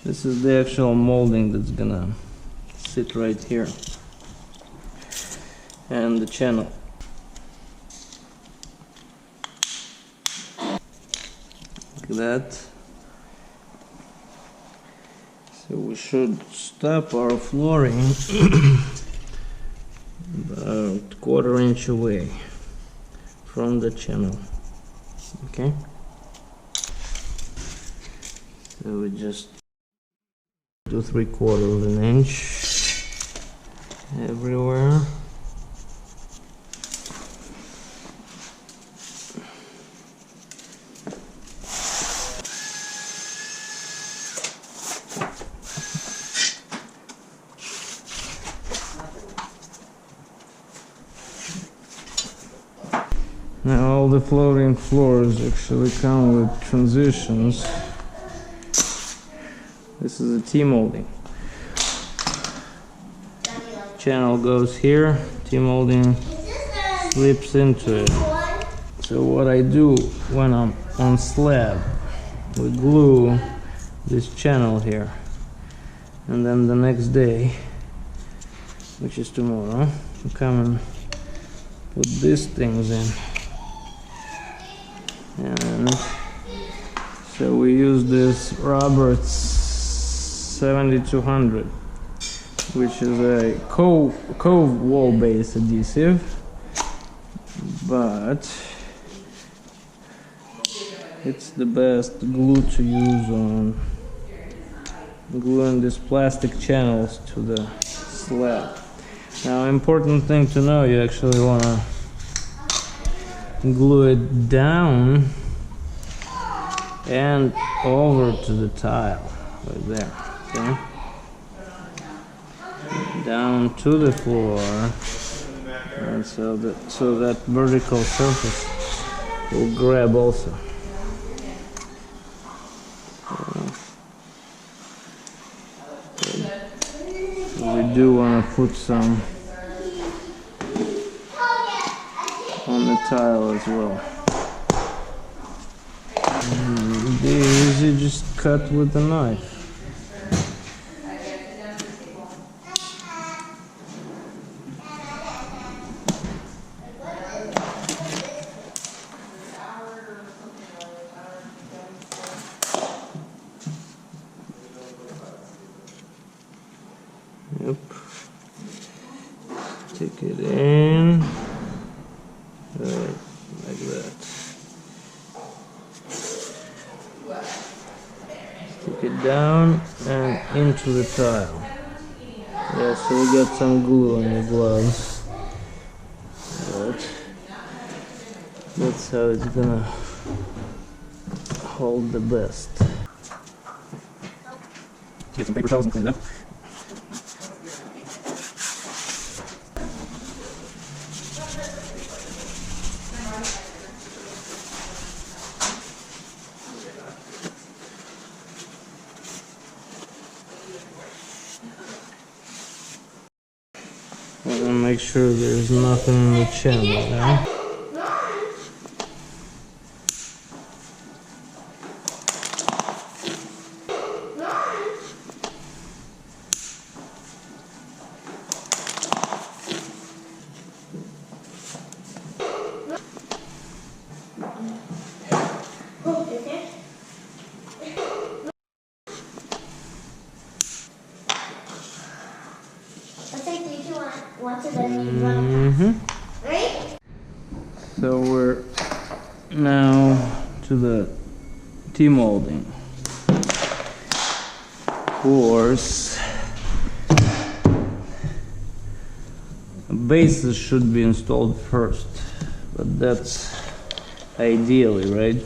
This is the actual molding that's gonna sit right here, and the channel. Like that. So we should stop our flooring about 1/4 inch away from the channel. Okay. So we just do 3/4 inch everywhere. Now all the floating floors actually come with transitions. This is a T-molding. Channel goes here, T-molding slips into it. So what I do when I'm on slab, we glue this channel here, and then the next day, which is tomorrow, we come and put these things in. And so we use this Roberts 7200, which is a cove wall base adhesive, but it's the best glue to use on gluing these plastic channels to the slab. Now, important thing to know, you actually want to glue it down and over to the tile, right there, okay? Down to the floor, and so that vertical surface will grab also. So we do want to put some on the tile as well. And these you just cut with a knife. Yep. Take it in. Right, like that. Stick it down and into the tile. Yeah, so we got some glue on your gloves. But that's how it's gonna hold the best. Get some paper towels and clean it up. And make sure there's nothing in the channel there. So we're now to the T-molding. Of course, bases should be installed first, but that's ideally, right?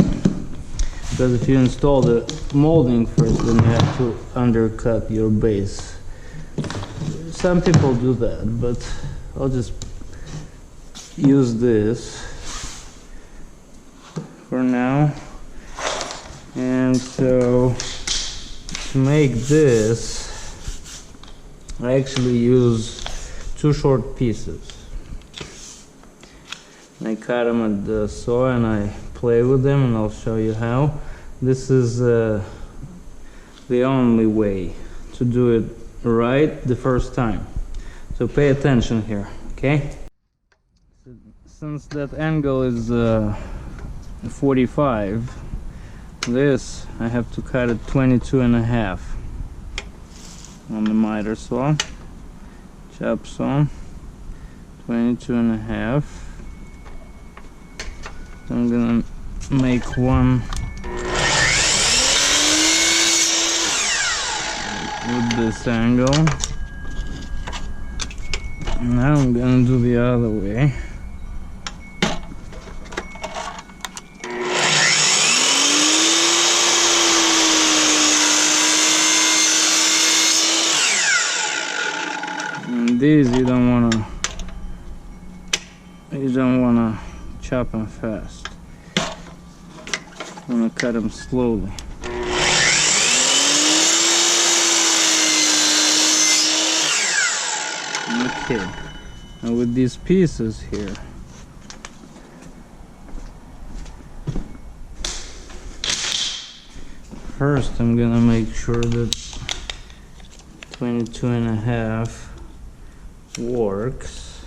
Because if you install the molding first, then you have to undercut your base. Some people do that, but I'll just use this for now. And so to make this, I actually use 2 short pieces. I cut them at the saw and I play with them, and I'll show you how. This is the only way to do it right the first time. So pay attention here, okay? Since that angle is 45, this I have to cut it 22.5 on the miter saw, chop saw, 22.5. So I'm gonna make one with this angle. Now I'm gonna do the other way. And these you don't wanna chop them fast. You wanna cut them slowly. Okay, now with these pieces here, first I'm gonna make sure that 22.5 works,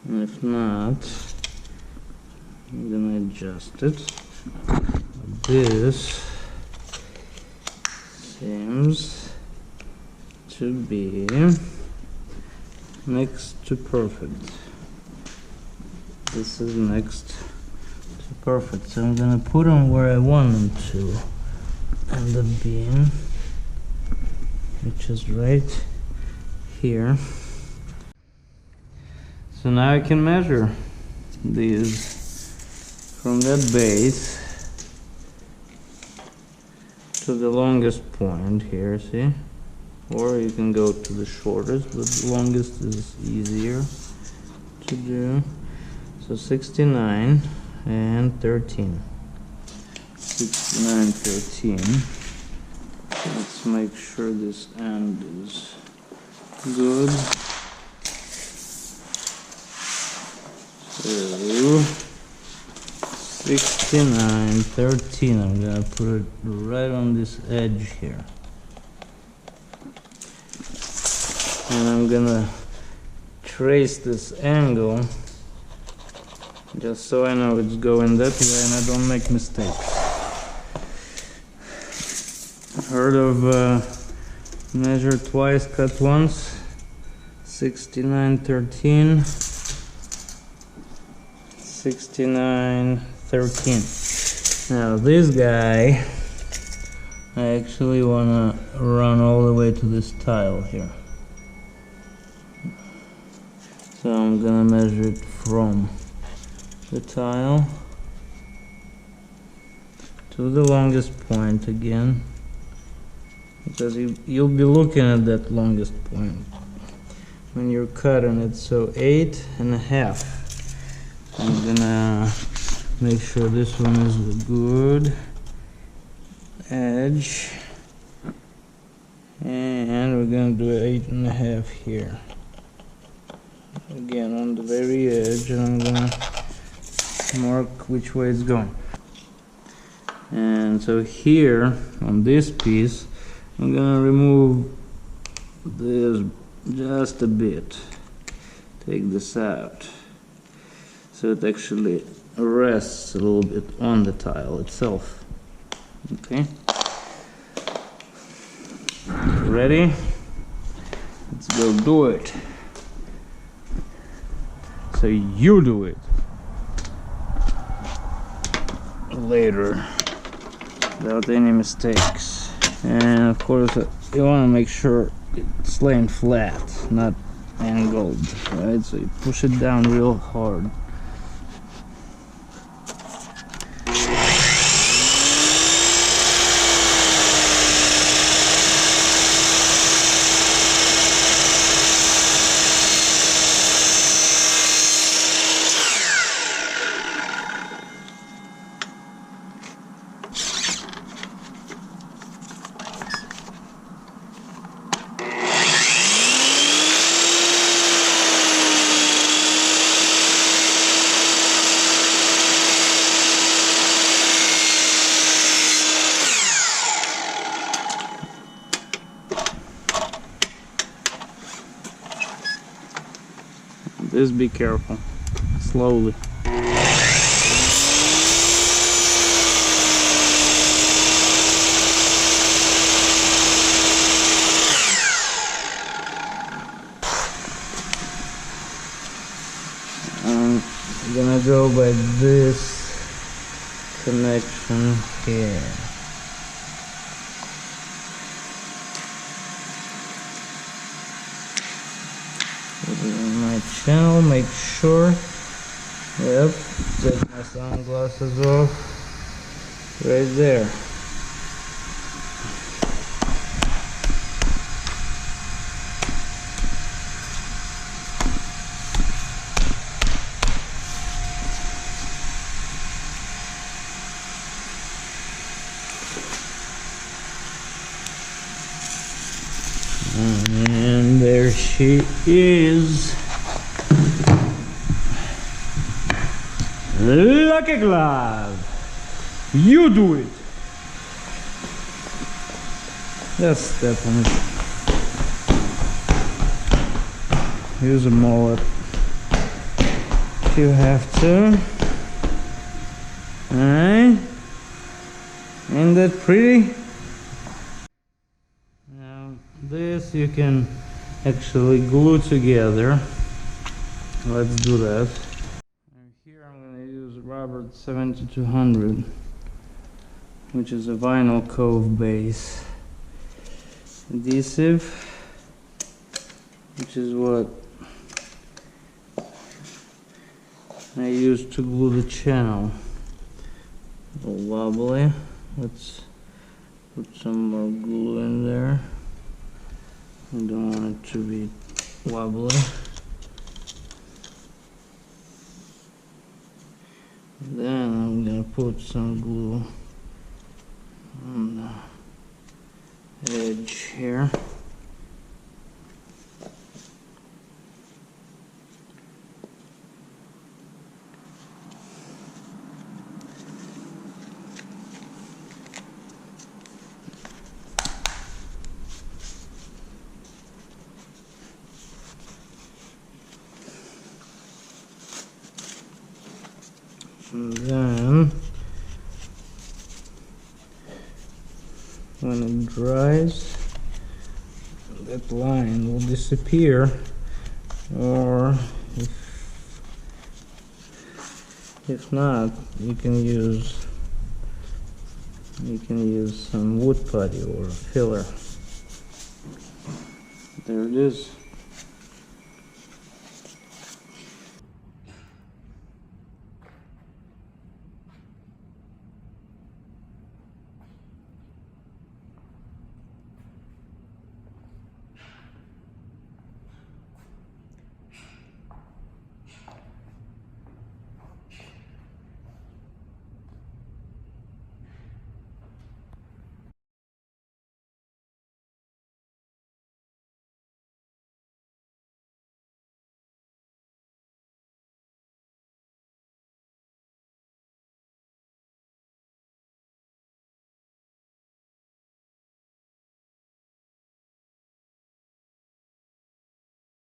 and if not, I'm gonna adjust it. This seems to be next to perfect. This is next to perfect, so I'm gonna put them where I want them to on the beam, which is right here. So now I can measure these from that base to the longest point here, see? Or you can go to the shortest, but the longest is easier to do. So 69 and 13. 69, 13. So let's make sure this end is good. So 69, 13. I'm gonna put it right on this edge here. And I'm gonna trace this angle just so I know it's going that way and I don't make mistakes. Heard of measure twice, cut once? 69, 13. 69, 13. Now this guy, I actually wanna run all the way to this tile here. So I'm gonna measure it from the tile to the longest point again, because you'll be looking at that longest point when you're cutting it. So 8.5. I'm gonna make sure this one is a good edge, and we're gonna do 8.5 here. Again on the very edge, and I'm gonna mark which way it's going. And so here on this piece I'm gonna remove this just a bit, take this out so it actually rests a little bit on the tile itself. Okay, ready? Let's go do it. So you do it later without any mistakes. And of course you want to make sure it's laying flat, not angled, right? So you push it down real hard. Just be careful. Slowly. I'm gonna go by this connection here. My channel, make sure. Yep, take my sunglasses off. Right there. And there she is. Lucky glove. You do it. Just step on it. Use a mullet if you have to. Alright. Ain't that pretty? Now this you can actually glue together. Let's do that. Here I'm going to use rubber 7200, which is a vinyl cove base adhesive, which is what I use to glue the channel. A little wobbly. Let's put some more glue in there. I don't want it to be wobbly. Then I'm gonna put some glue on the edge here. And then when it dries, that line will disappear, or if not, you can use some wood putty or filler. There it is.